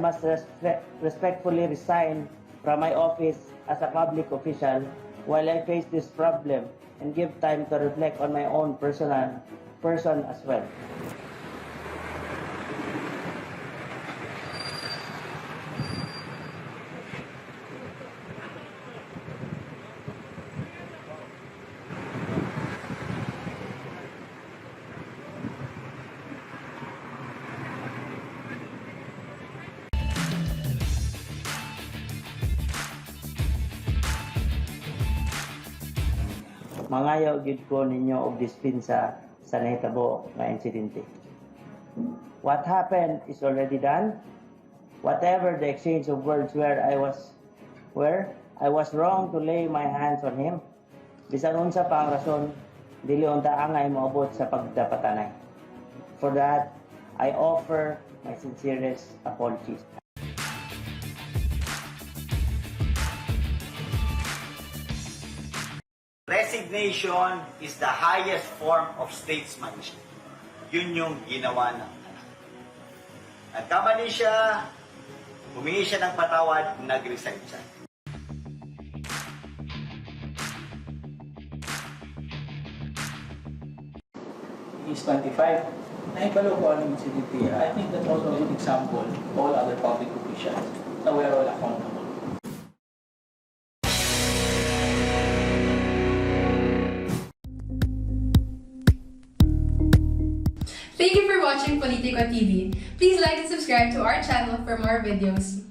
must respectfully resign from my office as a public official while I face this problem and give time to reflect on my own person as well. Mangayaw gid ko ninyo og dispensa sa nahitabo nga insidente. What happened is already done. Whatever the exchange of words where I was wrong to lay my hands on him. Bisan unsa pa ang rason, dili unta angay moabot sa pagdapatanay. For that, I offer my sincerest apologies. Resignation is the highest form of statesmanship. Yun yung ginawa ng anak. Nagkamali siya, humingi siya ng patawad, nag-resign siya. He's 25. Naibalo ko ano yung incidente. I think that's also an example of all other public officials na we're all accountable. Thank you for watching Politico TV. Please like and subscribe to our channel for more videos.